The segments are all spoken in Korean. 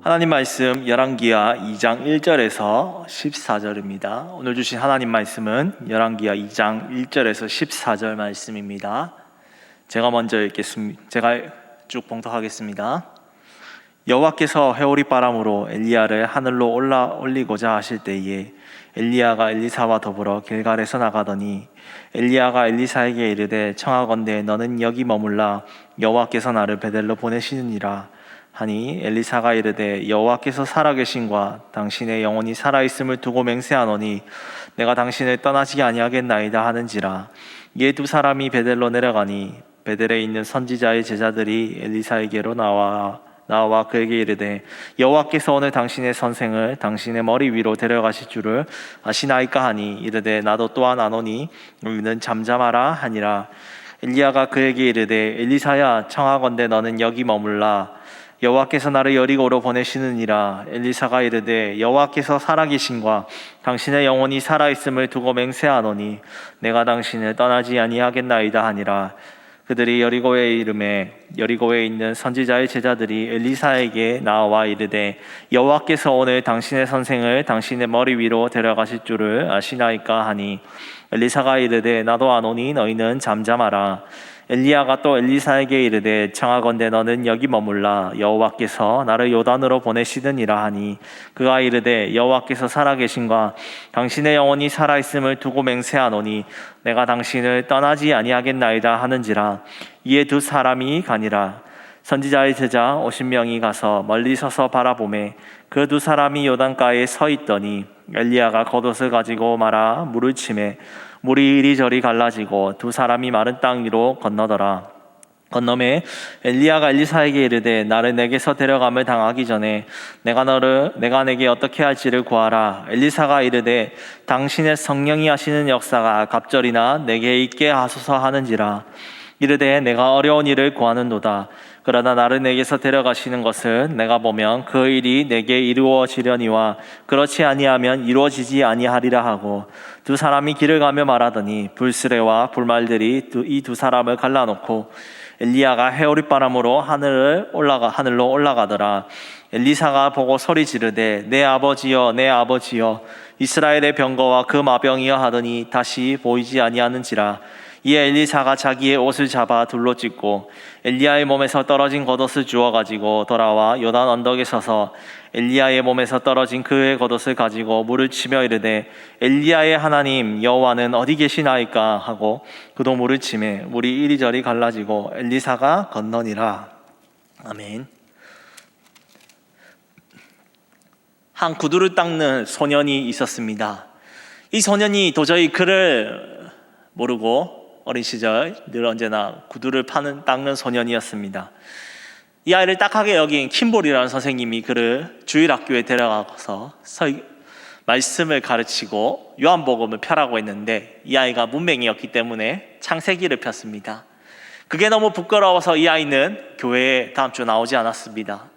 하나님 말씀 열왕기하 2장 1절에서 14절입니다. 오늘 주신 하나님 말씀은 열왕기하 2장 1절에서 14절 말씀입니다. 제가 먼저 읽겠습니다. 제가 쭉 봉독하겠습니다. 여호와께서 회오리 바람으로 엘리야를 하늘로 올리고자 하실 때에 엘리야가 엘리사와 더불어 길갈에서 나가더니 엘리야가 엘리사에게 이르되 청하건대 너는 여기 머물라 여호와께서 나를 베델로 보내시느니라 하니 엘리사가 이르되 여호와께서 살아계신과 당신의 영혼이 살아있음을 두고 맹세하노니 내가 당신을 떠나지 아니하겠나이다 하는지라. 이에 두 사람이 베델로 내려가니 베델에 있는 선지자의 제자들이 엘리사에게로 나와 그에게 이르되 여호와께서 오늘 당신의 선생을 당신의 머리 위로 데려가실 줄을 아시나이까 하니 이르되 나도 또한 아노니 너희는 잠잠하라 하니라. 엘리야가 그에게 이르되 엘리사야 청하건대 너는 여기 머물라 여호와께서 나를 여리고로 보내시느니라. 엘리사가 이르되 여호와께서 살아계신과 당신의 영혼이 살아있음을 두고 맹세하노니 내가 당신을 떠나지 아니하겠나이다 하니라. 그들이 여리고에 이르매 여리고에 있는 선지자의 제자들이 엘리사에게 나와 이르되 여호와께서 오늘 당신의 선생을 당신의 머리 위로 데려가실 줄을 아시나이까 하니 엘리사가 이르되 나도 아노니 너희는 잠잠하라. 엘리야가 또 엘리사에게 이르되 청하건대 너는 여기 머물라 여호와께서 나를 요단으로 보내시느니라 하니 그가 이르되 여호와께서 살아계신과 당신의 영혼이 살아있음을 두고 맹세하노니 내가 당신을 떠나지 아니하겠나이다 하는지라. 이에 두 사람이 가니라. 선지자의 제자 50명이 가서 멀리 서서 바라보매 그 두 사람이 요단가에 서 있더니 엘리야가 겉옷을 가지고 말아 물을 치매 물이 이리저리 갈라지고 두 사람이 마른 땅 위로 건너더라. 건너매 엘리야가 엘리사에게 이르되 나를 내게서 데려감을 당하기 전에 내가 내게 어떻게 할지를 구하라. 엘리사가 이르되 당신의 성령이 하시는 역사가 갑절이나 내게 있게 하소서 하는지라. 이르되 내가 어려운 일을 구하는도다. 그러나 나를 내게서 데려가시는 것은 내가 보면 그 일이 내게 이루어지려니와 그렇지 아니하면 이루어지지 아니하리라 하고 두 사람이 길을 가며 말하더니 불수레와 불말들이 이 두 사람을 갈라놓고 엘리야가 회오리바람으로 하늘로 올라가더라. 엘리사가 보고 소리 지르되 내 아버지여 내 아버지여 이스라엘의 병거와 그 마병이여 하더니 다시 보이지 아니하는지라. 이에 엘리사가 자기의 옷을 잡아 둘로 찢고 엘리야의 몸에서 떨어진 겉옷을 주워 가지고 돌아와 요단 언덕에 서서 엘리야의 몸에서 떨어진 그의 겉옷을 가지고 물을 치며 이르되 엘리야의 하나님 여호와는 어디 계시나이까 하고 그도 물을 치매 물이 이리저리 갈라지고 엘리사가 건너니라. 아멘. 한 구두를 닦는 소년이 있었습니다. 이 소년이 도저히 그를 모르고 어린 시절 늘 언제나 구두를 닦는 소년이었습니다. 이 아이를 딱하게 여긴 킴볼이라는 선생님이 그를 주일학교에 데려가서 말씀을 가르치고 요한복음을 펴라고 했는데 이 아이가 문맹이었기 때문에 창세기를 폈습니다. 그게 너무 부끄러워서 이 아이는 교회에 다음 주 나오지 않았습니다.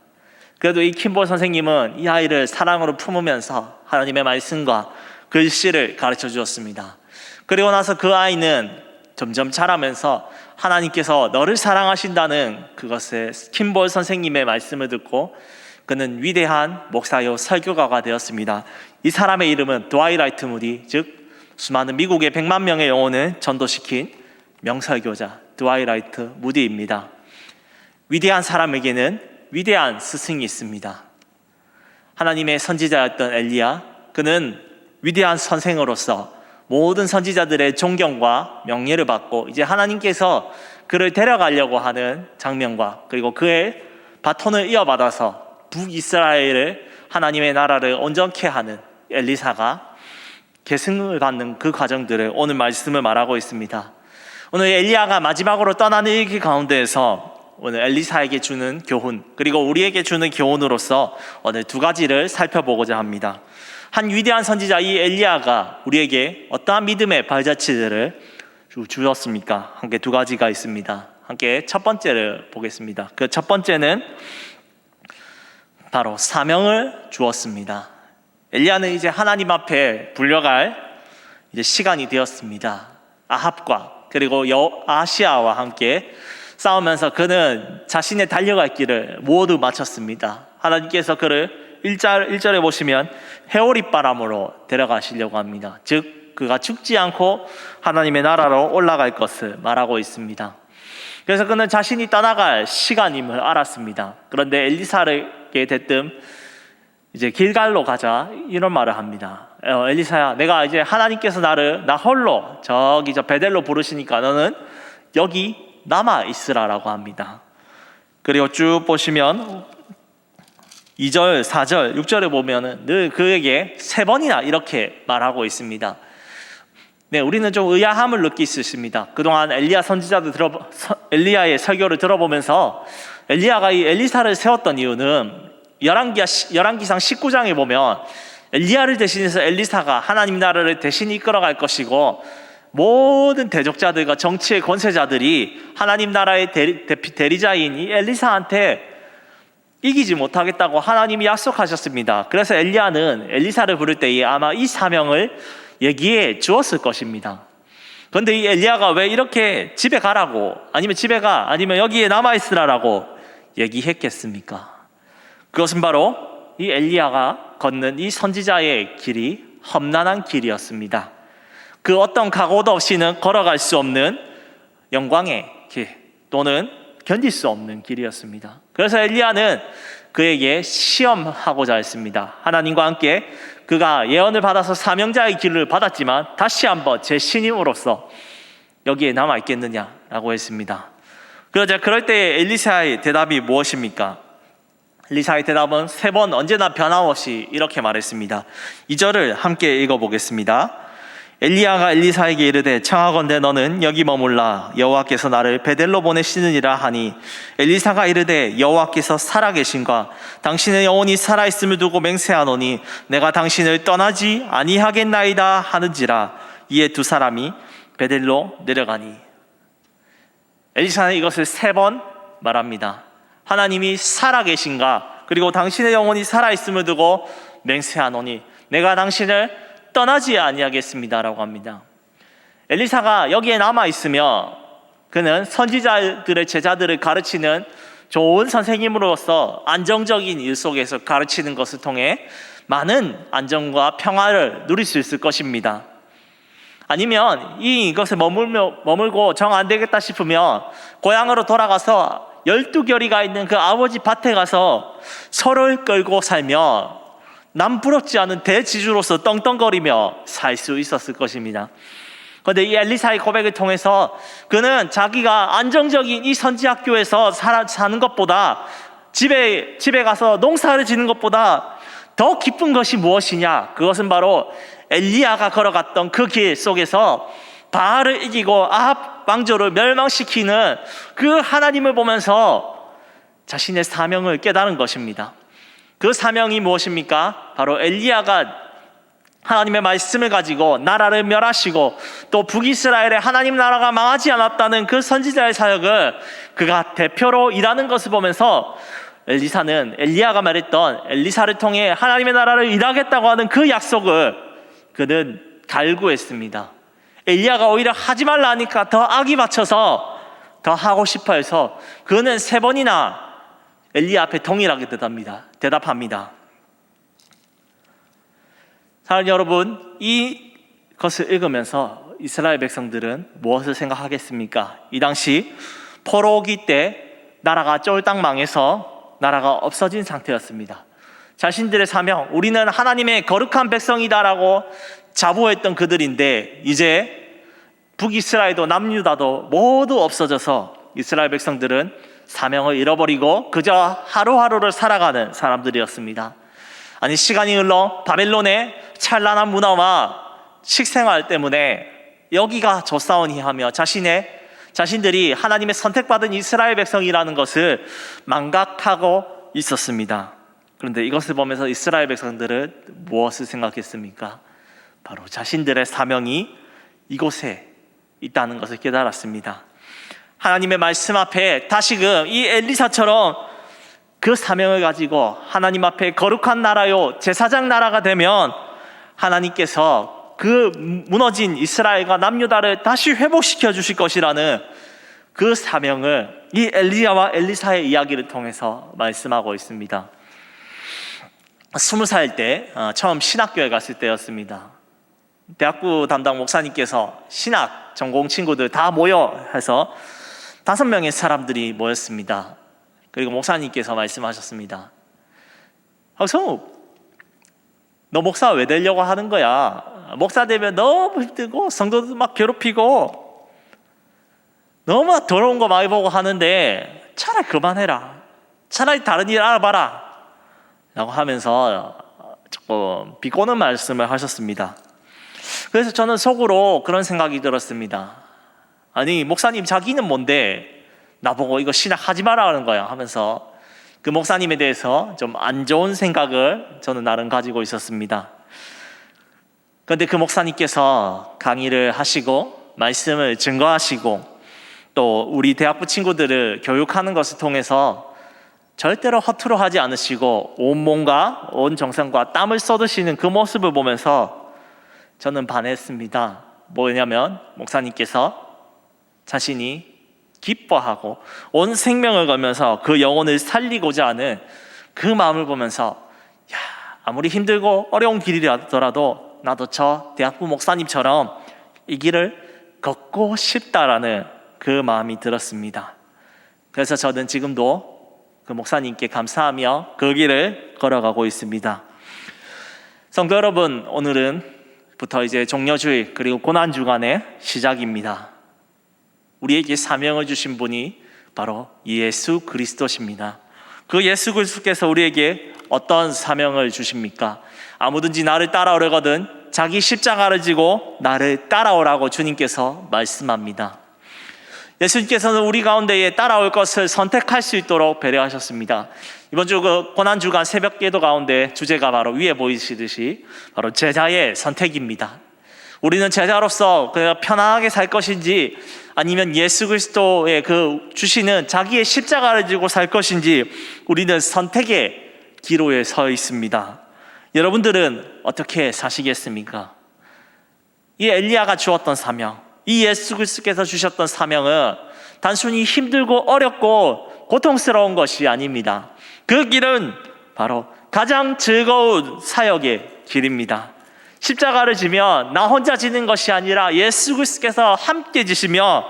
그래도 이 킴볼 선생님은 이 아이를 사랑으로 품으면서 하나님의 말씀과 글씨를 가르쳐 주었습니다. 그리고 나서 그 아이는 점점 자라면서 하나님께서 너를 사랑하신다는 그것을 킴볼 선생님의 말씀을 듣고 그는 위대한 목사요 설교가가 되었습니다. 이 사람의 이름은 드와이라이트 무디, 즉 수많은 미국의 100만 명의 영혼을 전도시킨 명설교자 드와이라이트 무디입니다. 위대한 사람에게는 위대한 스승이 있습니다. 하나님의 선지자였던 엘리야, 그는 위대한 선생으로서 모든 선지자들의 존경과 명예를 받고 이제 하나님께서 그를 데려가려고 하는 장면과 그리고 그의 바톤을 이어받아서 북이스라엘을 하나님의 나라를 온전케 하는 엘리사가 계승을 받는 그 과정들을 오늘 말씀을 말하고 있습니다. 오늘 엘리야가 마지막으로 떠나는 일 가운데에서 오늘 엘리사에게 주는 교훈 그리고 우리에게 주는 교훈으로서 오늘 두 가지를 살펴보고자 합니다. 한 위대한 선지자 이 엘리야가 우리에게 어떠한 믿음의 발자취들을 주었습니까? 함께 두 가지가 있습니다. 함께 첫 번째를 보겠습니다. 그 첫 번째는 바로 사명을 주었습니다. 엘리야는 이제 하나님 앞에 불려갈 이제 시간이 되었습니다. 아합과 그리고 아시아와 함께 싸우면서 그는 자신의 달려갈 길을 모두 마쳤습니다. 하나님께서 그를 1절에 보시면 해오릿바람으로 데려가시려고 합니다. 즉 그가 죽지 않고 하나님의 나라로 올라갈 것을 말하고 있습니다. 그래서 그는 자신이 떠나갈 시간임을 알았습니다. 그런데 엘리사에게 대뜸 이제 길갈로 가자 이런 말을 합니다. 엘리사야, 내가 이제 하나님께서 나 홀로 저기 저 베델로 부르시니까 너는 여기 남아 있으라라고 합니다. 그리고 쭉 보시면 2절, 4절, 6절에 보면은 늘 그에게 3번이나 이렇게 말하고 있습니다. 네, 우리는 좀 의아함을 느낄 수 있습니다. 그동안 엘리야의 설교를 들어보면서 엘리야가 이 엘리사를 세웠던 이유는 열왕기상 19장에 보면 엘리야를 대신해서 엘리사가 하나님 나라를 대신 이끌어갈 것이고 모든 대적자들과 정치의 권세자들이 하나님 나라의 대리자인 이 엘리사한테 이기지 못하겠다고 하나님이 약속하셨습니다. 그래서 엘리야는 엘리사를 부를 때에 아마 이 사명을 얘기해 주었을 것입니다. 그런데 이 엘리야가 왜 이렇게 집에 가라고 아니면 여기에 남아있으라라고 얘기했겠습니까? 그것은 바로 이 엘리야가 걷는 이 선지자의 길이 험난한 길이었습니다. 그 어떤 각오도 없이는 걸어갈 수 없는 영광의 길 또는 견딜 수 없는 길이었습니다. 그래서 엘리야는 그에게 시험하고자 했습니다. 하나님과 함께 그가 예언을 받아서 사명자의 길을 받았지만 다시 한번 제 신임으로서 여기에 남아있겠느냐라고 했습니다. 그러자 그럴 때 엘리사의 대답이 무엇입니까? 엘리사의 대답은 3번 언제나 변함없이 이렇게 말했습니다. 2절을 함께 읽어보겠습니다. 엘리야가 엘리사에게 이르되 청하건대 너는 여기 머물라 여호와께서 나를 베델로 보내시느니라 하니 엘리사가 이르되 여호와께서 살아계신과 당신의 영혼이 살아있음을 두고 맹세하노니 내가 당신을 떠나지 아니하겠나이다 하는지라. 이에 두 사람이 베델로 내려가니. 엘리사는 이것을 3번 말합니다. 하나님이 살아계신가 그리고 당신의 영혼이 살아있음을 두고 맹세하노니 내가 당신을 떠나지 아니하겠습니다라고 합니다. 엘리사가 여기에 남아있으며 그는 선지자들의 제자들을 가르치는 좋은 선생님으로서 안정적인 일 속에서 가르치는 것을 통해 많은 안정과 평화를 누릴 수 있을 것입니다. 아니면 이것에 머물고 정 안 되겠다 싶으면 고향으로 돌아가서 12결이가 있는 그 아버지 밭에 가서 소를 끌고 살며 남부럽지 않은 대지주로서 떵떵거리며 살 수 있었을 것입니다. 그런데 이 엘리사의 고백을 통해서 그는 자기가 안정적인 이 선지학교에서 사는 것보다 집에 가서 농사를 짓는 것보다 더 기쁜 것이 무엇이냐? 그것은 바로 엘리야가 걸어갔던 그 길 속에서 바알을 이기고 아합 왕조를 멸망시키는 그 하나님을 보면서 자신의 사명을 깨달은 것입니다. 그 사명이 무엇입니까? 바로 엘리야가 하나님의 말씀을 가지고 나라를 멸하시고 또 북이스라엘의 하나님 나라가 망하지 않았다는 그 선지자의 사역을 그가 대표로 일하는 것을 보면서 엘리사는 엘리야가 말했던 엘리사를 통해 하나님의 나라를 일하겠다고 하는 그 약속을 그는 갈구했습니다. 엘리야가 오히려 하지 말라 하니까 더 악이 받쳐서 더 하고 싶어 해서 그는 3번이나 엘리야 앞에 동일하게 대답합니다. 사랑하는 여러분, 이것을 읽으면서 이스라엘 백성들은 무엇을 생각하겠습니까? 이 당시 포로기 때 나라가 쫄딱 망해서 나라가 없어진 상태였습니다. 자신들의 사명, 우리는 하나님의 거룩한 백성이다라고 자부했던 그들인데 이제 북이스라엘도 남유다도 모두 없어져서 이스라엘 백성들은 사명을 잃어버리고 그저 하루하루를 살아가는 사람들이었습니다. 아니, 시간이 흘러 바벨론의 찬란한 문화와 식생활 때문에 여기가 좋사오니 하며 자신들이 하나님의 선택받은 이스라엘 백성이라는 것을 망각하고 있었습니다. 그런데 이것을 보면서 이스라엘 백성들은 무엇을 생각했습니까? 바로 자신들의 사명이 이곳에 있다는 것을 깨달았습니다. 하나님의 말씀 앞에 다시금 이 엘리사처럼 그 사명을 가지고 하나님 앞에 거룩한 나라요 제사장 나라가 되면 하나님께서 그 무너진 이스라엘과 남유다를 다시 회복시켜 주실 것이라는 그 사명을 이 엘리야와 엘리사의 이야기를 통해서 말씀하고 있습니다. 20살 때 처음 신학교에 갔을 때였습니다. 대학부 담당 목사님께서 신학 전공 친구들 다 모여 해서 5명의 사람들이 모였습니다. 그리고 목사님께서 말씀하셨습니다. 성욱, 너 목사 왜 되려고 하는 거야? 목사 되면 너무 힘들고 성도들 막 괴롭히고 너무 더러운 거 많이 보고 하는데 차라리 그만해라. 차라리 다른 일 알아봐라 라고 하면서 조금 비꼬는 말씀을 하셨습니다. 그래서 저는 속으로 그런 생각이 들었습니다. 아니, 목사님 자기는 뭔데 나보고 이거 신학하지 마라 하는 거야 하면서 그 목사님에 대해서 좀 안 좋은 생각을 저는 나름 가지고 있었습니다. 그런데 그 목사님께서 강의를 하시고 말씀을 증거하시고 또 우리 대학부 친구들을 교육하는 것을 통해서 절대로 허투루 하지 않으시고 온 몸과 온 정성과 땀을 쏟으시는 그 모습을 보면서 저는 반했습니다. 뭐냐면 목사님께서 자신이 기뻐하고 온 생명을 걸면서 그 영혼을 살리고자 하는 그 마음을 보면서 야, 아무리 힘들고 어려운 길이라더라도 나도 저 대학부 목사님처럼 이 길을 걷고 싶다라는 그 마음이 들었습니다. 그래서 저는 지금도 그 목사님께 감사하며 그 길을 걸어가고 있습니다. 성도 여러분, 오늘은부터 이제 종려주일 그리고 고난주간의 시작입니다. 우리에게 사명을 주신 분이 바로 예수 그리스도십니다. 그 예수 그리스도께서 우리에게 어떤 사명을 주십니까? 아무든지 나를 따라오려거든 자기 십자가를 지고 나를 따라오라고 주님께서 말씀합니다. 예수님께서는 우리 가운데에 따라올 것을 선택할 수 있도록 배려하셨습니다. 이번 주 그 고난주간 새벽기도 가운데 주제가 바로 위에 보이시듯이 바로 제자의 선택입니다. 우리는 제자로서 그냥 편안하게 살 것인지 아니면 예수 그리스도의 그 주시는 자기의 십자가를 지고 살 것인지 우리는 선택의 기로에 서 있습니다. 여러분들은 어떻게 사시겠습니까? 이 엘리야가 주었던 사명, 이 예수 그리스도께서 주셨던 사명은 단순히 힘들고 어렵고 고통스러운 것이 아닙니다. 그 길은 바로 가장 즐거운 사역의 길입니다. 십자가를 지면 나 혼자 지는 것이 아니라 예수 그리스도께서 함께 지시며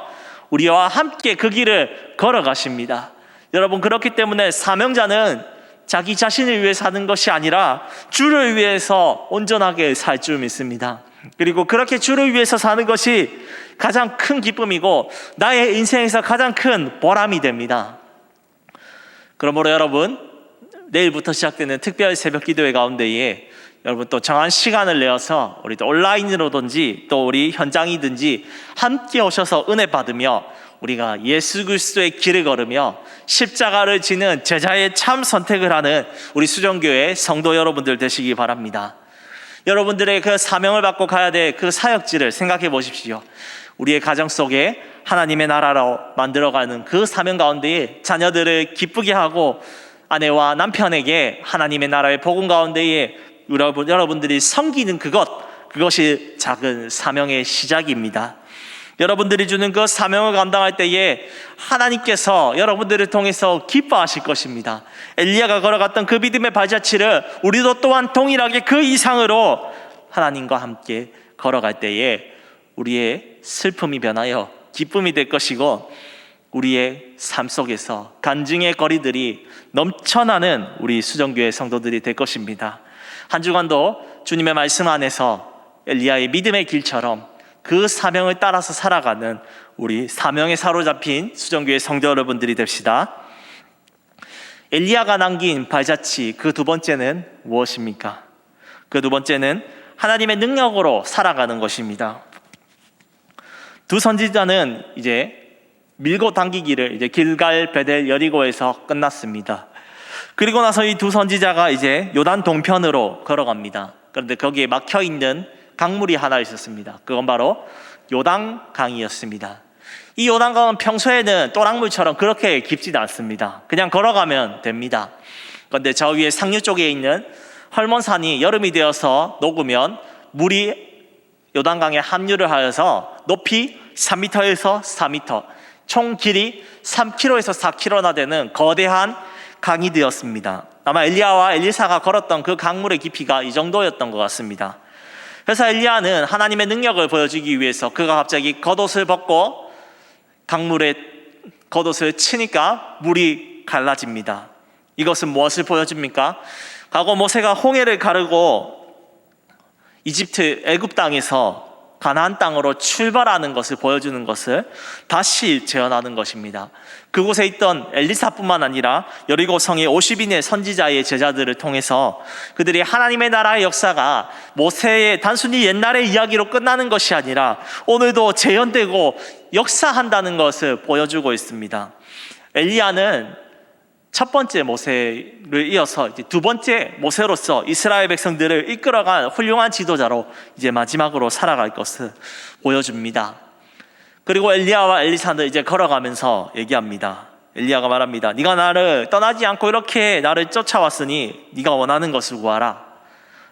우리와 함께 그 길을 걸어가십니다. 여러분, 그렇기 때문에 사명자는 자기 자신을 위해 사는 것이 아니라 주를 위해서 온전하게 살 줄 믿습니다. 그리고 그렇게 주를 위해서 사는 것이 가장 큰 기쁨이고 나의 인생에서 가장 큰 보람이 됩니다. 그러므로 여러분, 내일부터 시작되는 특별 새벽 기도회 가운데에 여러분 또 정한 시간을 내어서 우리 또 온라인으로든지 또 우리 현장이든지 함께 오셔서 은혜 받으며 우리가 예수 그리스도의 길을 걸으며 십자가를 지는 제자의 참 선택을 하는 우리 수정교회 성도 여러분들 되시기 바랍니다. 여러분들의 그 사명을 받고 가야 될 그 사역지를 생각해 보십시오. 우리의 가정 속에 하나님의 나라로 만들어가는 그 사명 가운데에 자녀들을 기쁘게 하고 아내와 남편에게 하나님의 나라의 복음 가운데에 여러분들이 섬기는 그것이 작은 사명의 시작입니다. 여러분들이 주는 그 사명을 감당할 때에 하나님께서 여러분들을 통해서 기뻐하실 것입니다. 엘리야가 걸어갔던 그 믿음의 발자취를 우리도 또한 동일하게 그 이상으로 하나님과 함께 걸어갈 때에 우리의 슬픔이 변하여 기쁨이 될 것이고 우리의 삶 속에서 간증의 거리들이 넘쳐나는 우리 수정교회 성도들이 될 것입니다. 한 주간도 주님의 말씀 안에서 엘리야의 믿음의 길처럼 그 사명을 따라서 살아가는 우리 사명에 사로잡힌 수정교회 성도 여러분들이 됩시다. 엘리야가 남긴 발자취 그 두 번째는 무엇입니까? 그 두 번째는 하나님의 능력으로 살아가는 것입니다. 두 선지자는 이제 밀고 당기기를 이제 길갈 베델 여리고에서 끝났습니다. 그리고 나서 이 두 선지자가 이제 요단 동편으로 걸어갑니다. 그런데 거기에 막혀 있는 강물이 하나 있었습니다. 그건 바로 요단강이었습니다. 이 요단강은 평소에는 또랑물처럼 그렇게 깊지는 않습니다. 그냥 걸어가면 됩니다. 그런데 저 위에 상류 쪽에 있는 헐몬산이 여름이 되어서 녹으면 물이 요단강에 합류를 하여서 높이 3m에서 4m, 총 길이 3km에서 4km나 되는 거대한 강이 되었습니다. 아마 엘리야와 엘리사가 걸었던 그 강물의 깊이가 이 정도였던 것 같습니다. 그래서 엘리야는 하나님의 능력을 보여주기 위해서 그가 갑자기 겉옷을 벗고 강물에 겉옷을 치니까 물이 갈라집니다. 이것은 무엇을 보여줍니까? 과거 모세가 홍해를 가르고 애굽 땅에서 가나안 땅으로 출발하는 것을 보여주는 것을 다시 재현하는 것입니다. 그곳에 있던 엘리사뿐만 아니라 여리고 성의 50인의 선지자의 제자들을 통해서 그들이 하나님의 나라의 역사가 모세의 단순히 옛날의 이야기로 끝나는 것이 아니라 오늘도 재현되고 역사한다는 것을 보여주고 있습니다. 엘리야는 첫 번째 모세를 이어서 이제 두 번째 모세로서 이스라엘 백성들을 이끌어간 훌륭한 지도자로 이제 마지막으로 살아갈 것을 보여줍니다. 그리고 엘리야와 엘리사는 이제 걸어가면서 얘기합니다. 엘리야가 말합니다. 네가 나를 떠나지 않고 이렇게 나를 쫓아왔으니 네가 원하는 것을 구하라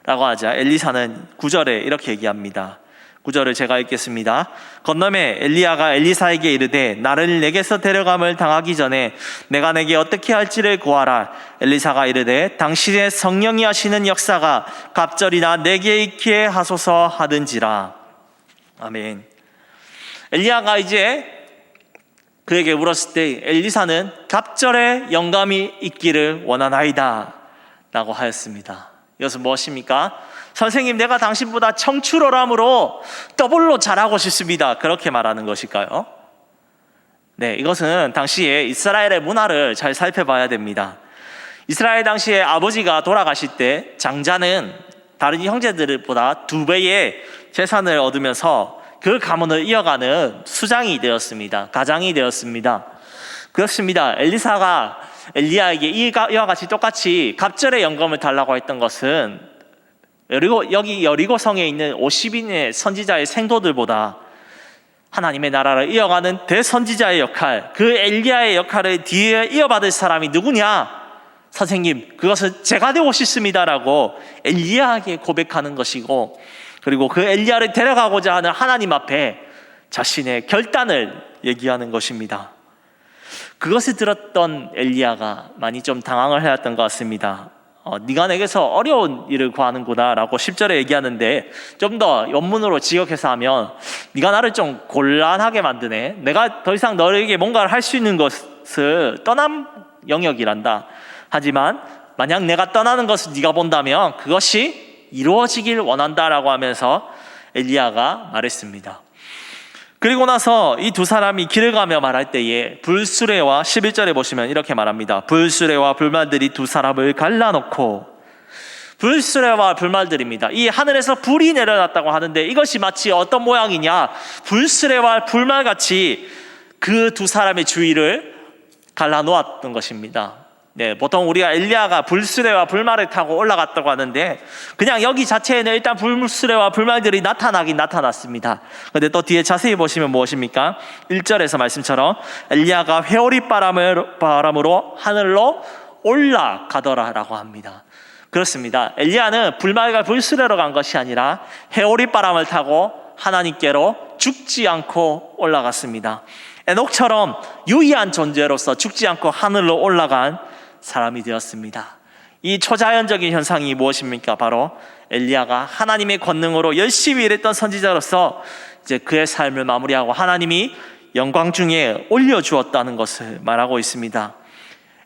라고 하자 엘리사는 9절에 이렇게 얘기합니다. 9절을 제가 읽겠습니다. 건너매 엘리야가 엘리사에게 이르되 나를 내게서 데려감을 당하기 전에 내가 내게 어떻게 할지를 구하라. 엘리사가 이르되 당신의 성령이 하시는 역사가 갑절이나 내게 있게 하소서 하든지라. 아멘. 엘리야가 이제 그에게 물었을 때 엘리사는 갑절에 영감이 있기를 원하나이다 라고 하였습니다. 이것은 무엇입니까? 선생님, 내가 당신보다 청출어람으로 더블로 잘하고 싶습니다. 그렇게 말하는 것일까요? 네, 이것은 당시에 이스라엘의 문화를 잘 살펴봐야 됩니다. 이스라엘 당시에 아버지가 돌아가실 때 장자는 다른 형제들보다 2배의 재산을 얻으면서 그 가문을 이어가는 수장이 되었습니다. 가장이 되었습니다. 그렇습니다. 엘리사가 엘리야에게 이와 같이 똑같이 갑절의 영감을 달라고 했던 것은 여기 여리고성에 있는 50인의 선지자의 생도들보다 하나님의 나라를 이어가는 대선지자의 역할, 그 엘리야의 역할을 뒤에 이어받을 사람이 누구냐? 선생님, 그것은 제가 되고 싶습니다라고 엘리야에게 고백하는 것이고, 그리고 그 엘리야를 데려가고자 하는 하나님 앞에 자신의 결단을 얘기하는 것입니다. 그것을 들었던 엘리야가 많이 좀 당황을 해왔던 것 같습니다. 네가 내게서 어려운 일을 구하는구나 라고 10절에 얘기하는데, 좀 더 원문으로 지역해서 하면 네가 나를 좀 곤란하게 만드네. 내가 더 이상 너에게 뭔가를 할 수 있는 것을 떠난 영역이란다. 하지만 만약 내가 떠나는 것을 네가 본다면 그것이 이루어지길 원한다라고 하면서 엘리야가 말했습니다. 그리고 나서 이 두 사람이 길을 가며 말할 때에 불수레와 11절에 보시면 이렇게 말합니다. 불수레와 불말들이 두 사람을 갈라놓고, 불수레와 불말들입니다. 이 하늘에서 불이 내려놨다고 하는데 이것이 마치 어떤 모양이냐? 불수레와 불말같이 그 두 사람의 주위를 갈라놓았던 것입니다. 네, 보통 우리가 엘리야가 불수레와 불말을 타고 올라갔다고 하는데 그냥 여기 자체에는 일단 불수레와 불말들이 나타나긴 나타났습니다. 그런데 또 뒤에 자세히 보시면 무엇입니까? 1절에서 말씀처럼 엘리야가 회오리 바람으로 하늘로 올라가더라 라고 합니다. 그렇습니다. 엘리야는 불말과 불수레로 간 것이 아니라 회오리 바람을 타고 하나님께로 죽지 않고 올라갔습니다. 에녹처럼 유의한 존재로서 죽지 않고 하늘로 올라간 사람이 되었습니다. 이 초자연적인 현상이 무엇입니까? 바로 엘리야가 하나님의 권능으로 열심히 일했던 선지자로서 이제 그의 삶을 마무리하고 하나님이 영광 중에 올려주었다는 것을 말하고 있습니다.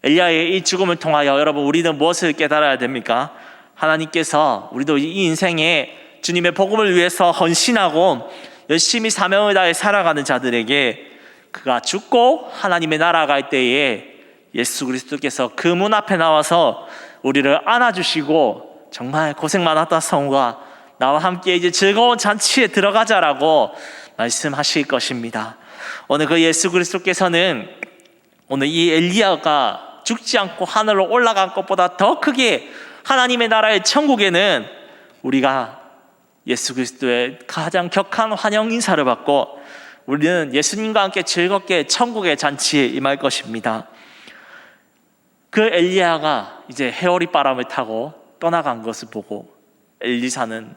엘리야의 이 죽음을 통하여 여러분, 우리는 무엇을 깨달아야 됩니까? 하나님께서 우리도 이 인생에 주님의 복음을 위해서 헌신하고 열심히 사명을 다해 살아가는 자들에게 그가 죽고 하나님의 나라가 갈 때에 예수 그리스도께서 그 문 앞에 나와서 우리를 안아주시고 정말 고생 많았다 성우가 나와 함께 이제 즐거운 잔치에 들어가자라고 말씀하실 것입니다. 오늘 그 예수 그리스도께서는 오늘 이 엘리야가 죽지 않고 하늘로 올라간 것보다 더 크게 하나님의 나라의 천국에는 우리가 예수 그리스도의 가장 격한 환영 인사를 받고 우리는 예수님과 함께 즐겁게 천국의 잔치에 임할 것입니다. 그 엘리야가 이제 회오리 바람을 타고 떠나간 것을 보고 엘리사는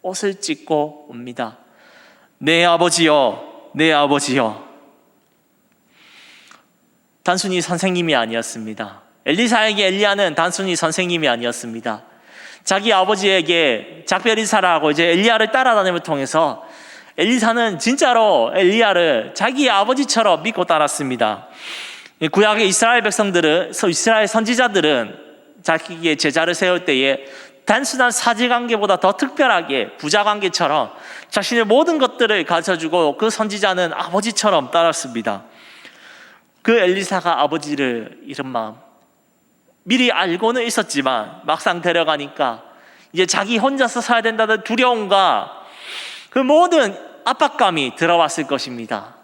옷을 찢고 옵니다. 내 아버지여, 내 아버지여. 단순히 선생님이 아니었습니다. 엘리사에게 엘리야는 단순히 선생님이 아니었습니다. 자기 아버지에게 작별 인사를 하고 이제 엘리야를 따라다님을 통해서 엘리사는 진짜로 엘리야를 자기 아버지처럼 믿고 따랐습니다. 구약의 이스라엘 백성들은, 이스라엘 선지자들은 자기의 제자를 세울 때에 단순한 사제관계보다 더 특별하게 부자관계처럼 자신의 모든 것들을 가르쳐주고 그 선지자는 아버지처럼 따랐습니다. 그 엘리사가 아버지를 잃은 마음 미리 알고는 있었지만 막상 데려가니까 이제 자기 혼자서 살아야 된다는 두려움과 그 모든 압박감이 들어왔을 것입니다.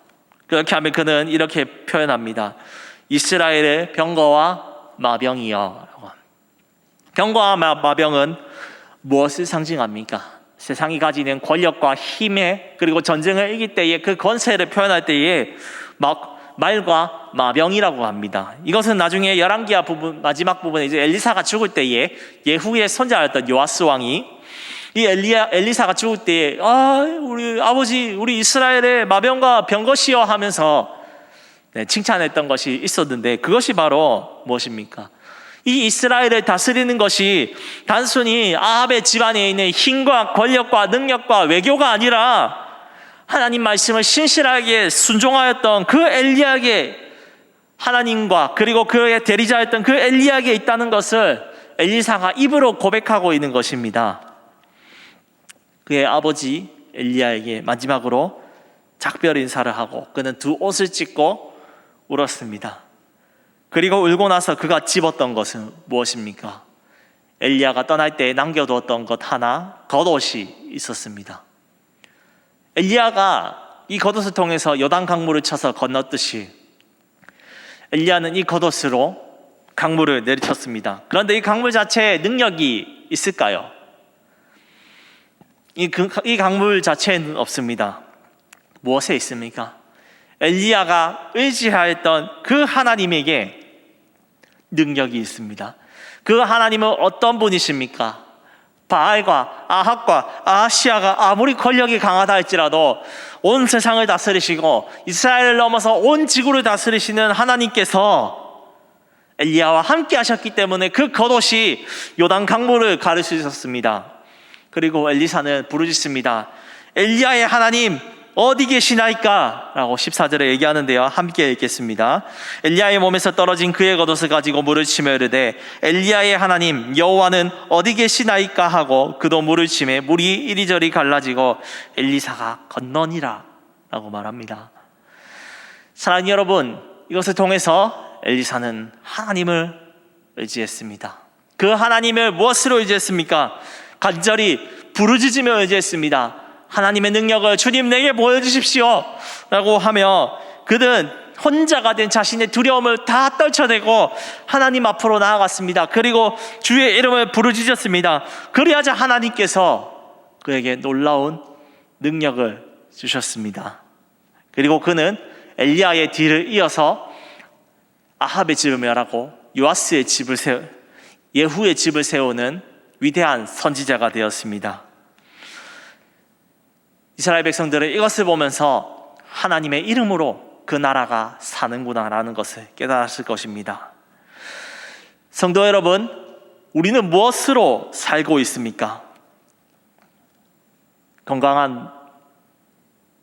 그렇게 하면 그는 이렇게 표현합니다. 이스라엘의 병거와 마병이여. 병거와 마병은 무엇을 상징합니까? 세상이 가지는 권력과 힘에 그리고 전쟁을 이길 때에 그 권세를 표현할 때에 말과 마병이라고 합니다. 이것은 나중에 열왕기하 부분 마지막 부분에 이제 엘리사가 죽을 때에 예후의 손자였던 요아스 왕이 이 엘리사가 죽을 때에 우리 아버지 우리 이스라엘의 마병과 병거시여 하면서 칭찬했던 것이 있었는데 그것이 바로 무엇입니까? 이 이스라엘을 다스리는 것이 단순히 아합의 집안에 있는 힘과 권력과 능력과 외교가 아니라 하나님 말씀을 신실하게 순종하였던 그 엘리야에게 하나님과 그리고 그의 대리자였던 그 엘리야에게 있다는 것을 엘리사가 입으로 고백하고 있는 것입니다. 그의 아버지 엘리야에게 마지막으로 작별 인사를 하고 그는 두 옷을 찢고 울었습니다. 그리고 울고 나서 그가 집었던 것은 무엇입니까? 엘리야가 떠날 때 남겨두었던 것 하나, 겉옷이 있었습니다. 엘리야가 이 겉옷을 통해서 요단 강물을 쳐서 건넜듯이 엘리야는 이 겉옷으로 강물을 내리쳤습니다. 그런데 이 강물 자체에 능력이 있을까요? 이 강물 자체는 없습니다. 무엇에 있습니까? 엘리야가 의지하였던 그 하나님에게 능력이 있습니다. 그 하나님은 어떤 분이십니까? 바알과 아합과 아하시아가 아무리 권력이 강하다 할지라도 온 세상을 다스리시고 이스라엘을 넘어서 온 지구를 다스리시는 하나님께서 엘리야와 함께 하셨기 때문에 그 겉옷이 요단 강물을 가를 수 있었습니다. 그리고 엘리사는 부르짖습니다. 엘리야의 하나님 어디 계시나이까? 라고 14절에 얘기하는데요. 함께 읽겠습니다. 엘리야의 몸에서 떨어진 그의 겉옷을 가지고 물을 치며 이르되 엘리야의 하나님 여호와는 어디 계시나이까? 하고 그도 물을 치매 물이 이리저리 갈라지고 엘리사가 건너니라 라고 말합니다. 사랑하는 여러분, 이것을 통해서 엘리사는 하나님을 의지했습니다. 그 하나님을 무엇으로 의지했습니까? 간절히 부르짖으며 의지했습니다. 하나님의 능력을 주님 내게 보여주십시오 라고 하며 그는 혼자가 된 자신의 두려움을 다 떨쳐내고 하나님 앞으로 나아갔습니다. 그리고 주의 이름을 부르짖었습니다. 그리하자 하나님께서 그에게 놀라운 능력을 주셨습니다. 그리고 그는 엘리야의 뒤를 이어서 아합의 집을 멸하고 요아스의 집을 예후의 집을 세우는 위대한 선지자가 되었습니다. 이스라엘 백성들은 이것을 보면서 하나님의 이름으로 그 나라가 사는구나라는 것을 깨달았을 것입니다. 성도 여러분, 우리는 무엇으로 살고 있습니까? 건강한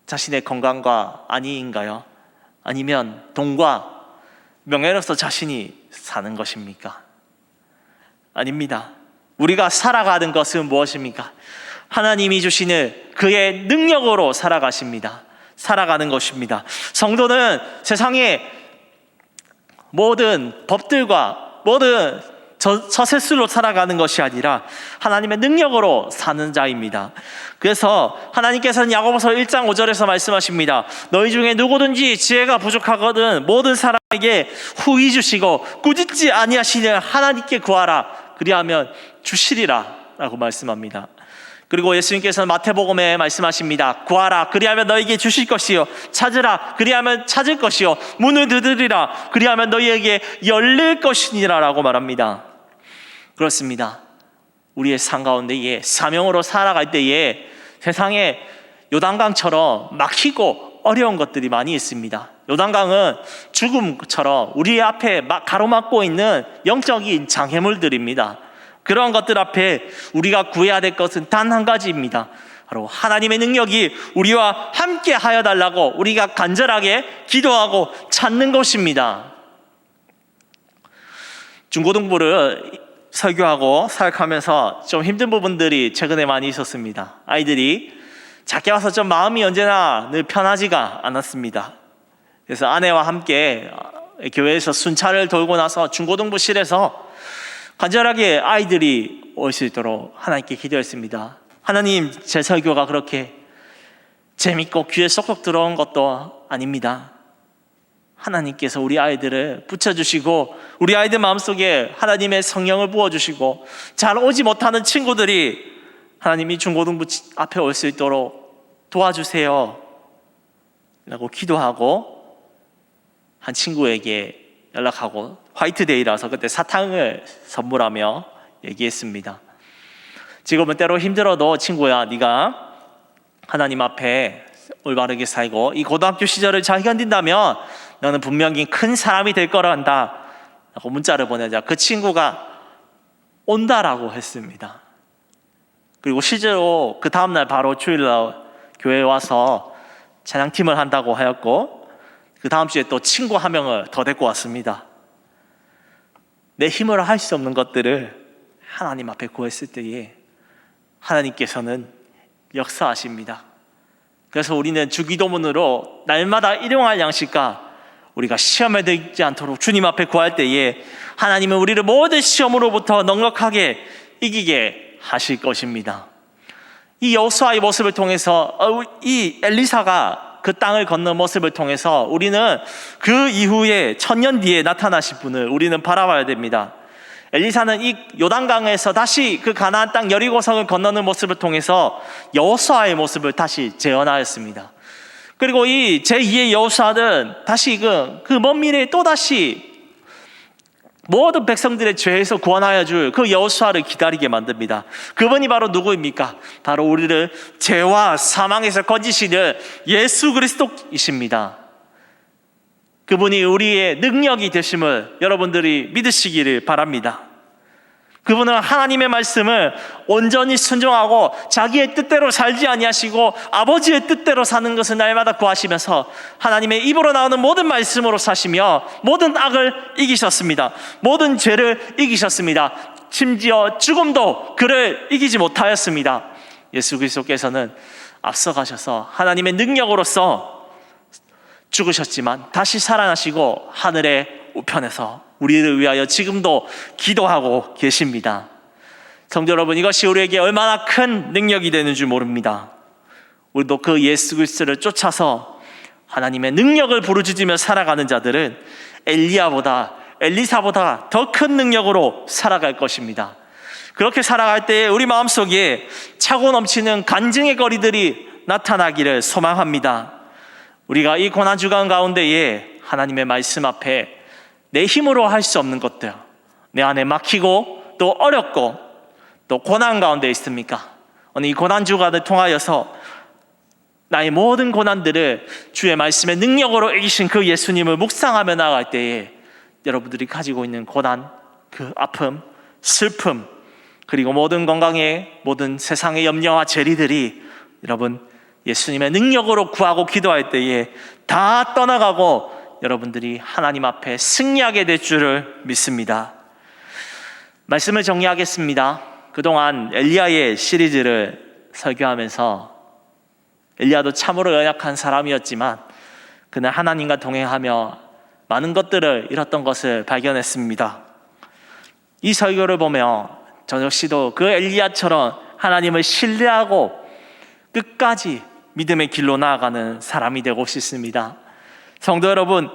자신의 건강과 안위인가요? 아니면 돈과 명예로서 자신이 사는 것입니까? 아닙니다. 우리가 살아가는 것은 무엇입니까? 하나님이 주시는 그의 능력으로 살아가는 것입니다. 성도는 세상의 모든 법들과 모든 저세술로 살아가는 것이 아니라 하나님의 능력으로 사는 자입니다. 그래서 하나님께서는 야고보서 1장 5절에서 말씀하십니다. 너희 중에 누구든지 지혜가 부족하거든 모든 사람에게 후히 주시고 꾸짖지 아니하시는 하나님께 구하라 그리하면 주시리라 라고 말씀합니다. 그리고 예수님께서는 마태복음에 말씀하십니다. 구하라 그리하면 너에게 주실 것이요 찾으라 그리하면 찾을 것이요 문을 두드리라 그리하면 너희에게 열릴 것이니라 라고 말합니다. 그렇습니다. 우리의 삶 가운데에 사명으로 살아갈 때에 세상에 요단강처럼 막히고 어려운 것들이 많이 있습니다. 요단강은 죽음처럼 우리 앞에 막 가로막고 있는 영적인 장애물들입니다. 그런 것들 앞에 우리가 구해야 될 것은 단 한 가지입니다. 바로 하나님의 능력이 우리와 함께 하여 달라고 우리가 간절하게 기도하고 찾는 것입니다. 중고등부를 설교하고 사역하면서 좀 힘든 부분들이 최근에 많이 있었습니다. 아이들이 작게 와서 좀 마음이 언제나 늘 편하지가 않았습니다. 그래서 아내와 함께 교회에서 순찰을 돌고 나서 중고등부실에서 간절하게 아이들이 올 수 있도록 하나님께 기도했습니다. 하나님, 제 설교가 그렇게 재밌고 귀에 쏙쏙 들어온 것도 아닙니다. 하나님께서 우리 아이들을 붙여주시고 우리 아이들 마음속에 하나님의 성령을 부어주시고 잘 오지 못하는 친구들이 하나님이 중고등부 앞에 올 수 있도록 도와주세요 라고 기도하고 한 친구에게 연락하고 화이트데이라서 그때 사탕을 선물하며 얘기했습니다. 지금은 때로 힘들어도 친구야, 네가 하나님 앞에 올바르게 살고 이 고등학교 시절을 잘 견딘다면 너는 분명히 큰 사람이 될 거란다 라고 문자를 보내자 그 친구가 온다라고 했습니다. 그리고 실제로 그 다음날 바로 주일날 교회에 와서 찬양팀을 한다고 하였고 그 다음 주에 또 친구 한 명을 더 데리고 왔습니다. 내 힘으로 할 수 없는 것들을 하나님 앞에 구했을 때에 하나님께서는 역사하십니다. 그래서 우리는 주기도문으로 날마다 일용할 양식과 우리가 시험에 들지 않도록 주님 앞에 구할 때에 하나님은 우리를 모든 시험으로부터 넉넉하게 이기게 하실 것입니다. 이 여호수아의 모습을 통해서 이 엘리사가 그 땅을 걷는 모습을 통해서 우리는 그 이후에 1000년 뒤에 나타나실 분을 우리는 바라봐야 됩니다. 엘리사는 이 요단강에서 다시 그 가나안 땅 여리고성을 건너는 모습을 통해서 여호수아의 모습을 다시 재현하였습니다. 그리고 이 제2의 여호수아는 다시 그 먼 미래에 또다시 모든 백성들의 죄에서 구원하여 줄 그 여호수아를 기다리게 만듭니다. 그분이 바로 누구입니까? 바로 우리를 죄와 사망에서 건지시는 예수 그리스도이십니다. 그분이 우리의 능력이 되심을 여러분들이 믿으시기를 바랍니다. 그분은 하나님의 말씀을 온전히 순종하고 자기의 뜻대로 살지 아니하시고 아버지의 뜻대로 사는 것을 날마다 구하시면서 하나님의 입으로 나오는 모든 말씀으로 사시며 모든 악을 이기셨습니다. 모든 죄를 이기셨습니다. 심지어 죽음도 그를 이기지 못하였습니다. 예수 그리스도께서는 앞서가셔서 하나님의 능력으로서 죽으셨지만 다시 살아나시고 하늘의 우편에서 우리를 위하여 지금도 기도하고 계십니다. 성도 여러분, 이것이 우리에게 얼마나 큰 능력이 되는 줄 모릅니다. 우리도 그 예수 그리스도를 쫓아서 하나님의 능력을 부르짖으며 살아가는 자들은 엘리사보다 더 큰 능력으로 살아갈 것입니다. 그렇게 살아갈 때에 우리 마음속에 차고 넘치는 간증의 거리들이 나타나기를 소망합니다. 우리가 이 고난주간 가운데에 하나님의 말씀 앞에 내 힘으로 할 수 없는 것들, 내 안에 막히고 또 어렵고 또 고난 가운데 있습니까? 오늘 이 고난주간을 통하여서 나의 모든 고난들을 주의 말씀의 능력으로 이기신 그 예수님을 묵상하며 나아갈 때에 여러분들이 가지고 있는 고난, 그 아픔, 슬픔, 그리고 모든 건강의 모든 세상의 염려와 재리들이 여러분 예수님의 능력으로 구하고 기도할 때에 다 떠나가고 여러분들이 하나님 앞에 승리하게 될 줄을 믿습니다. 말씀을 정리하겠습니다. 그동안 엘리야의 시리즈를 설교하면서 엘리야도 참으로 연약한 사람이었지만 그는 하나님과 동행하며 많은 것들을 잃었던 것을 발견했습니다. 이 설교를 보며 저 역시도 그 엘리야처럼 하나님을 신뢰하고 끝까지 믿음의 길로 나아가는 사람이 되고 싶습니다. 성도 여러분,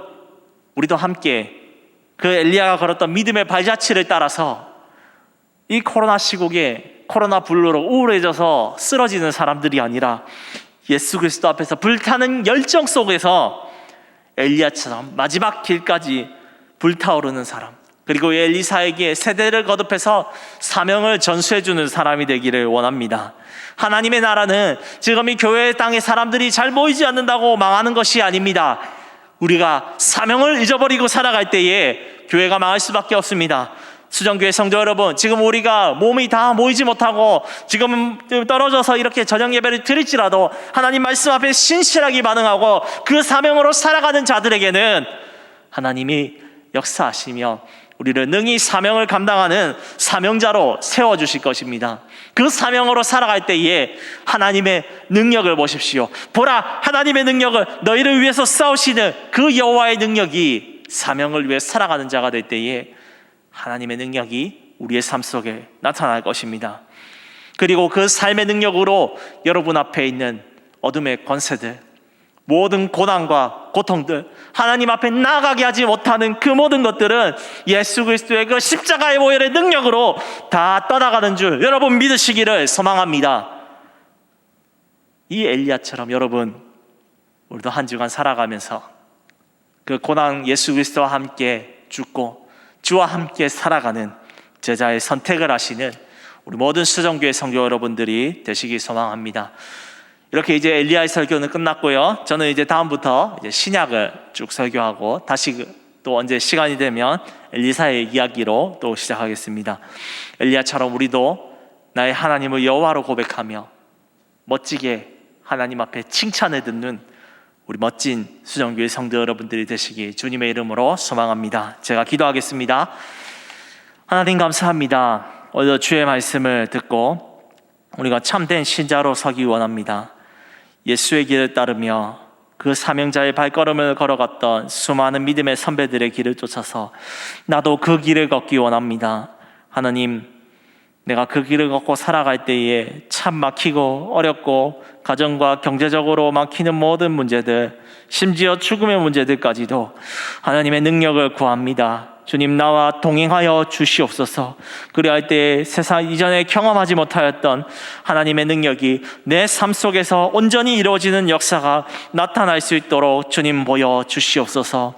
우리도 함께 그 엘리야가 걸었던 믿음의 발자취를 따라서 이 코로나 시국에 코로나 불로로 우울해져서 쓰러지는 사람들이 아니라 예수 그리스도 앞에서 불타는 열정 속에서 엘리야처럼 마지막 길까지 불타오르는 사람, 그리고 엘리사에게 세대를 거듭해서 사명을 전수해주는 사람이 되기를 원합니다. 하나님의 나라는 지금 이 교회 땅에 사람들이 잘 모이지 않는다고 망하는 것이 아닙니다. 우리가 사명을 잊어버리고 살아갈 때에 교회가 망할 수밖에 없습니다. 수정교회 성도 여러분, 지금 우리가 몸이 다 모이지 못하고 지금 떨어져서 이렇게 저녁 예배를 드릴지라도 하나님 말씀 앞에 신실하게 반응하고 그 사명으로 살아가는 자들에게는 하나님이 역사하시며 우리를 능히 사명을 감당하는 사명자로 세워주실 것입니다. 그 사명으로 살아갈 때에 하나님의 능력을 보십시오. 보라, 하나님의 능력을 너희를 위해서 싸우시는 그 여호와의 능력이 사명을 위해 살아가는 자가 될 때에 하나님의 능력이 우리의 삶 속에 나타날 것입니다. 그리고 그 삶의 능력으로 여러분 앞에 있는 어둠의 권세들, 모든 고난과 고통들, 하나님 앞에 나아가게 하지 못하는 그 모든 것들은 예수 그리스도의 그 십자가의 보혈의 능력으로 다 떠나가는 줄 여러분 믿으시기를 소망합니다. 이 엘리야처럼 여러분, 우리도 한 주간 살아가면서 그 고난 예수 그리스도와 함께 죽고 주와 함께 살아가는 제자의 선택을 하시는 우리 모든 수정교회 성도 여러분들이 되시기 소망합니다. 이렇게 이제 엘리야의 설교는 끝났고요. 저는 이제 다음부터 이제 신약을 쭉 설교하고 다시 또 언제 시간이 되면 엘리사의 이야기로 또 시작하겠습니다. 엘리야처럼 우리도 나의 하나님을 여호와로 고백하며 멋지게 하나님 앞에 칭찬을 듣는 우리 멋진 수정교회 성도 여러분들이 되시기 주님의 이름으로 소망합니다. 제가 기도하겠습니다. 하나님 감사합니다. 오늘 주의 말씀을 듣고 우리가 참된 신자로 서기 원합니다. 예수의 길을 따르며 그 사명자의 발걸음을 걸어갔던 수많은 믿음의 선배들의 길을 쫓아서 나도 그 길을 걷기 원합니다. 하나님, 내가 그 길을 걷고 살아갈 때에 참 막히고 어렵고 가정과 경제적으로 막히는 모든 문제들, 심지어 죽음의 문제들까지도 하나님의 능력을 구합니다. 주님, 나와 동행하여 주시옵소서. 그리할 때에 세상 이전에 경험하지 못하였던 하나님의 능력이 내 삶 속에서 온전히 이루어지는 역사가 나타날 수 있도록 주님 보여 주시옵소서.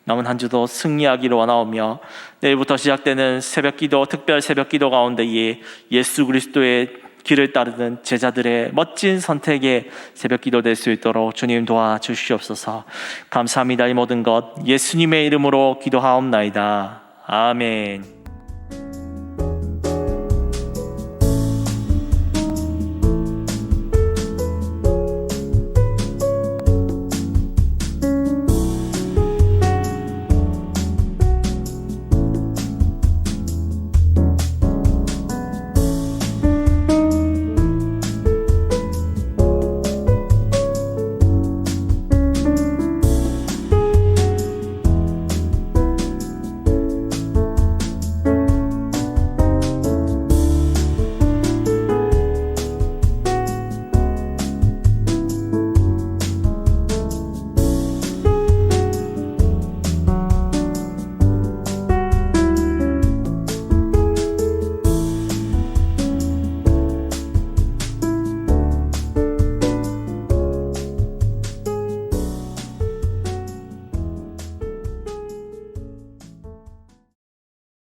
남은 한 주도 승리하기를 원하오며 내일부터 시작되는 새벽기도, 특별 새벽기도 가운데에 예수 그리스도의 길을 따르는 제자들의 멋진 선택의 새벽기도 될 수 있도록 주님 도와주시옵소서. 감사합니다. 이 모든 것 예수님의 이름으로 기도하옵나이다. 아멘.